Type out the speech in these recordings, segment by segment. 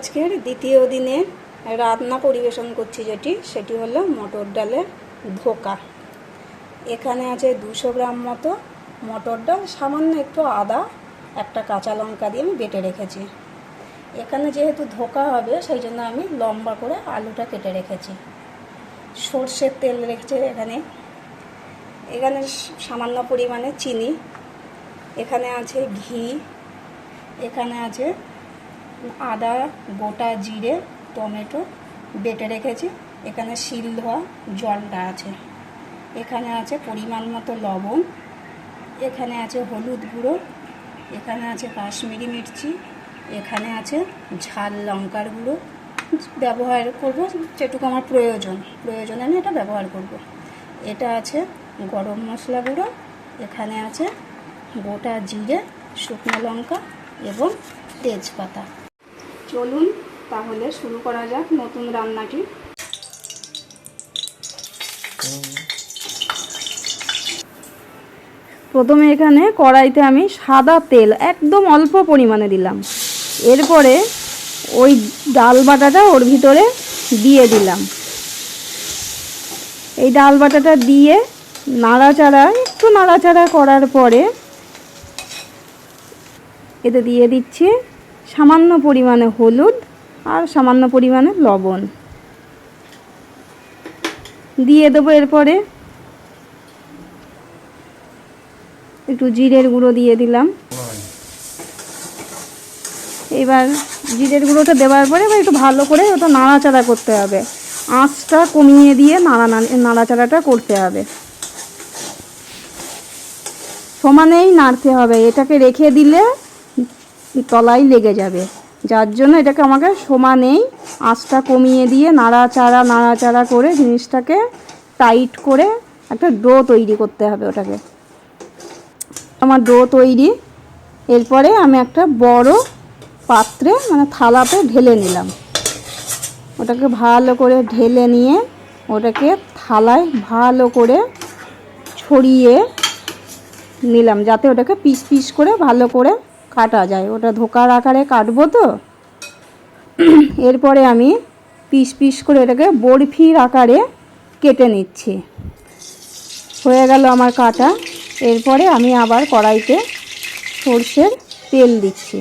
আজকের দ্বিতীয় দিনে রান্না পরিবেশন করছি, সেটি হলো মটর ডালের ধোকা। এখানে আছে 200 গ্রাম মতো মটর ডাল, সামান্য একটু আদা, একটা কাঁচা লঙ্কা দিয়ে আমি বেটে রেখেছি। এখানে যেহেতু ধোকা হবে সেই জন্য আমি লম্বা করে আলুটা কেটে রেখেছি। সর্ষের তেল রেখেছি এখানে সামান্য পরিমাণে চিনি, এখানে আছে ঘি, এখানে আছে আদা, গোটা জিরে, টমেটো বেটে রেখেছি, এখানে শিল ধোয়া জলটা আছে, এখানে আছে পরিমাণ মতো লবণ, এখানে আছে হলুদ গুঁড়ো, এখানে আছে কাশ্মীরি মির্চি, এখানে আছে ঝাল লঙ্কার গুঁড়ো ব্যবহার করব, যেটুকু আমার প্রয়োজনে আমি এটা ব্যবহার করব। এটা আছে গরম মশলা গুঁড়ো, এখানে আছে গোটা জিরে, শুকনো লঙ্কা এবং তেজপাতা। চলুন তাহলে শুরু করা যাক নতুন রান্নাটি। প্রথমে এখানে কড়াইতে আমি সাদা তেল একদম অল্প পরিমাণে দিলাম, এরপরে ওই ডাল বাটাটা ওর ভিতরে দিয়ে দিলাম। এই ডাল বাটাটা দিয়ে একটু নাড়াচাড়া করার পরে এতে দিয়ে দিচ্ছি সামান্য পরিমাণে হলুদ আর সামান্য পরিমাণে লবণ দিয়ে দেবো। এরপরে একটু জিরের গুঁড়ো দিয়ে দিলাম। এবার জিরের গুঁড়োটা দেওয়ার পরে এবার একটু ভালো করে ওটা নাড়াচাড়া করতে হবে, আঁচটা কমিয়ে দিয়ে নাড়াচাড়াটা করতে হবে, সমানেই নাড়তে হবে। এটাকে রেখে দিলে তলায় লেগে যাবে, যার জন্য এটাকে আমাকে সমানেই আঁচটা কমিয়ে দিয়ে নাড়াচাড়া করে জিনিসটাকে টাইট করে একটা ডো তৈরি করতে হবে। ওটাকে আমার ডো তৈরি, এরপরে আমি একটা বড় পাত্রে থালাতে ঢেলে নিলাম। ওটাকে ভালো করে ঢেলে নিয়ে ওটাকে থালায় ভালো করে ছড়িয়ে নিলাম, যাতে ওটাকে পিস পিস করে ভালো করে কাটা যায়। ওটা ধোকার আকারে কাটবো তো, এরপরে আমি পিস পিস করে এটাকে বরফির আকারে কেটে নিচ্ছি। হয়ে গেল আমার কাটা। এরপরে আমি আবার কড়াইতে সর্ষের তেল দিচ্ছি।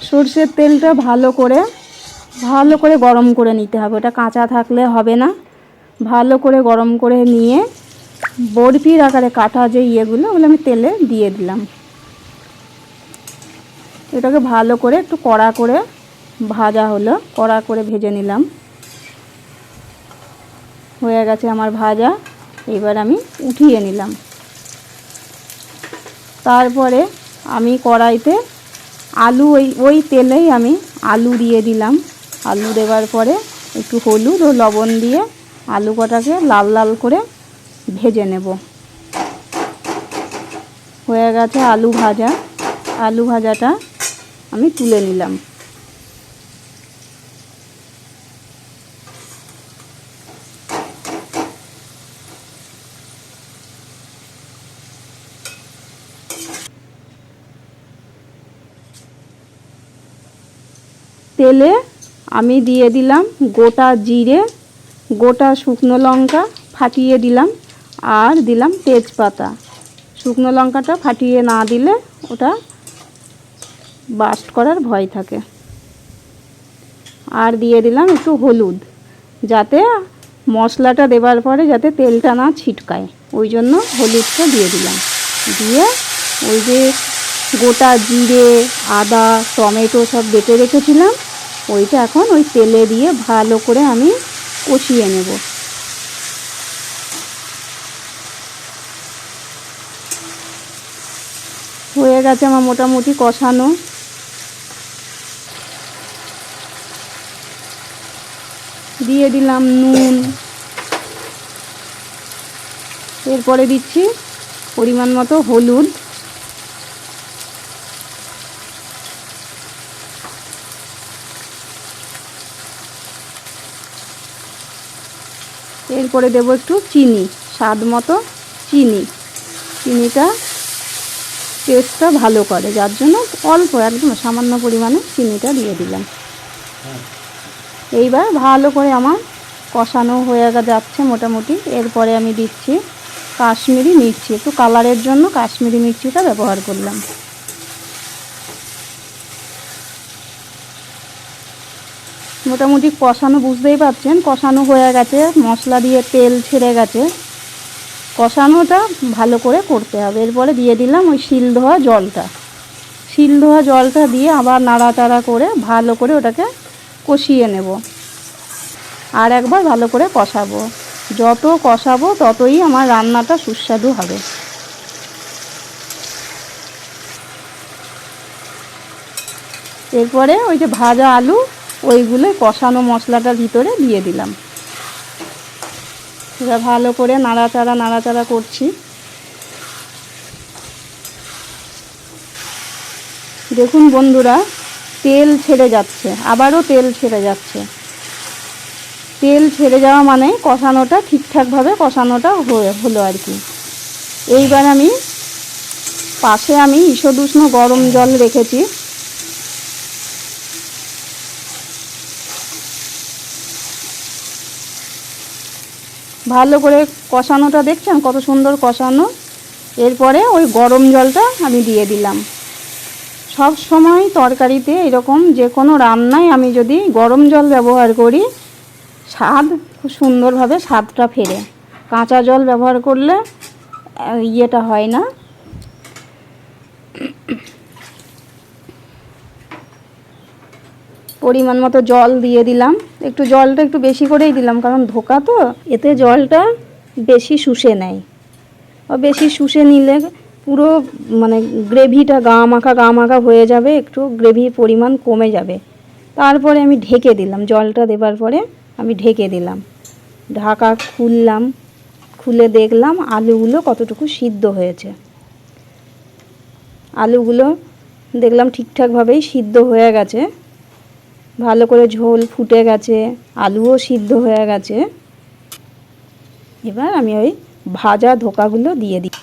সর্ষের তেলটা ভালো করে গরম করে নিতে হবে, ওটা কাঁচা থাকলে হবে না। ভালো করে গরম করে নিয়ে বরফির আকারে কাটা যে ওগুলো আমি তেলে দিয়ে দিলাম। এটাকে ভালো করে একটু কড়া করে ভেজে নিলাম। হয়ে গেছে আমার ভাজা, এবার আমি উঠিয়ে নিলাম। তারপরে আমি কড়াইতে আলু ওই তেলেই আমি আলু দিয়ে দিলাম। আলু দেওয়ার পরে একটু হলুদ ও লবণ দিয়ে আলু কটাকে লাল লাল করে ভেজে নেব। হয়ে গেছে আলু ভাজাটা আমি তুলে নিলাম। তেলে আমি দিয়ে দিলাম গোটা জিরে, গোটা শুকনো লঙ্কা ফাটিয়ে দিলাম, আর দিলাম তেজপাতা। শুকনো লঙ্কাটা ফাটিয়ে না দিলে ওটা বাস্ট করার ভয় থাকে। আর দিয়ে দিলাম একটু হলুদ, যাতে মশলাটা দেওয়ার পরে যাতে তেলটা না ছিটকায়, ওই জন্য হলুদটা দিয়ে দিলাম। দিয়ে ওই যে গোটা জিরে, আদা, টমেটো সব বেটে রেখেছিলাম, ওইটা এখন ওই তেলে দিয়ে ভালো করে আমি কষিয়ে নেব। হয়ে গেছে আমার মোটামুটি কষানো। দিয়ে দিলাম নুন, এরপরে দিচ্ছি পরিমাণ মতো হলুদ, এরপরে দেবো একটু চিনি, স্বাদ মতো চিনিটা টেস্টটা ভালো করে, যার জন্য অল্প একদম সামান্য পরিমাণে চিনিটা দিয়ে দিলাম। এইবার ভালো করে আমার কষানো হয়ে যাচ্ছে মোটামুটি। এরপরে আমি দিচ্ছি কাশ্মীরি মির্চি, একটু কালারের জন্য কাশ্মীরি মির্চিটা ব্যবহার করলাম। মোটামুটি কষানো, বুঝতেই পারছেন কষানো হয়ে গেছে, মশলা দিয়ে তেল ছেড়ে গেছে। কষানোটা ভালো করে করতে হবে। এরপরে দিয়ে দিলাম ওই শিল ধোয়া জলটা দিয়ে আবার নাড়াচাড়া করে ভালো করে ওটাকে কষিয়ে নেব। আর একবার ভালো করে কষাবো, যত কষাবো ততই আমার রান্নাটা সুস্বাদু হবে। এরপরে ওই যে ভাজা আলু ওইগুলো কষানো মশলাটার ভিতরে দিয়ে দিলাম। এবার ভালো করে নাড়াচাড়া করছি। দেখুন বন্ধুরা, তেল ছেড়ে যাচ্ছে, আবারও তেল ছেড়ে যাচ্ছে। তেল ছেড়ে যাওয়া মানে কষানোটা ঠিকঠাকভাবে কষানোটা হলো আর কি। এইবার আমি পাশে ঈষদুষ্ণ গরম জল রেখেছি। ভালো করে কষানোটা দেখছেন কত সুন্দর কষানো। এরপরে ওই গরম জলটা আমি দিয়ে দিলাম। সব সময় তরকারিতে এরকম যে কোনো রান্নায় আমি যদি গরম জল ব্যবহার করি, স্বাদ খুব সুন্দরভাবে স্বাদটা ফেরে। কাঁচা জল ব্যবহার করলে ইয়েটা হয় না। পরিমাণ মতো জল দিয়ে দিলাম। জলটা একটু বেশি করেই দিলাম, কারণ ধোকা তো, এতে জলটা বেশি শুষে নেয়। বেশি শুষে নিলে পুরো মানে গ্রেভিটা গা মাখা হয়ে যাবে, একটু গ্রেভির পরিমাণ কমে যাবে। তারপরে আমি ঢেকে দিলাম, জলটা দেবার পরে আমি ঢেকে দিলাম। ঢাকা খুললাম, খুলে দেখলাম আলুগুলো কতটুকু সিদ্ধ হয়েছে। আলুগুলো দেখলাম ঠিকঠাকভাবেই সিদ্ধ হয়ে গেছে, ভালো করে ঝোল ফুটে গেছে, আলুও সিদ্ধ হয়ে গেছে। এবার আমি ওই ভাজা ধোকাগুলো দিয়ে দিই।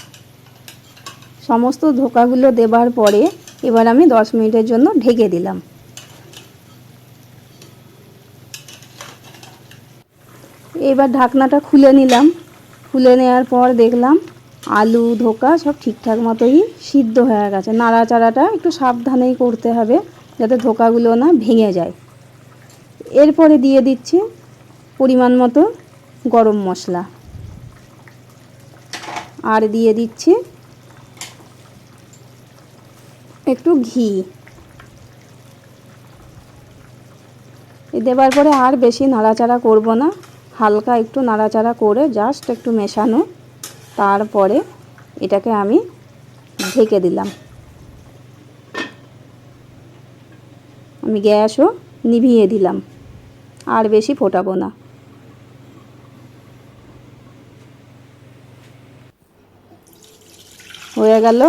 সমস্ত ধোকাগুলো দেবার পরে এবার আমি 10 মিনিটের জন্য ঢেকে দিলাম। এবার ঢাকনাটা খুলে নিলাম। খুলে নেওয়ার পর দেখলাম আলু ধোকা সব ঠিকঠাক মতোই সিদ্ধ হয়ে গেছে। নাড়াচাড়াটা একটু সাবধানেই করতে হবে যাতে ধোকাগুলো না ভেঙে যায়। এরপরে দিয়ে দিচ্ছি পরিমাণ মতো গরম মশলা, আর দিয়ে দিচ্ছি একটু ঘি। দেবার পরে আর বেশি নাড়াচাড়া করব না, হালকা একটু নাড়াচাড়া করে জাস্ট একটু মেশানো। তারপরে এটাকে আমি ঢেকে দিলাম। আমি গ্যাসও নিভিয়ে দিলাম, আর বেশি ফোটাবো না। হয়ে গেল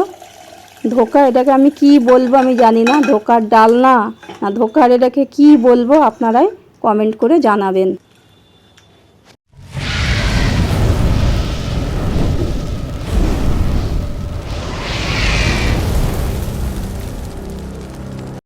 ধোকা। এটাকে আমি কি বলবো আমি জানি না, ধোকার ডালনা না ধোকার, এটাকে কি বলবো আপনারাই কমেন্ট করে জানাবেন।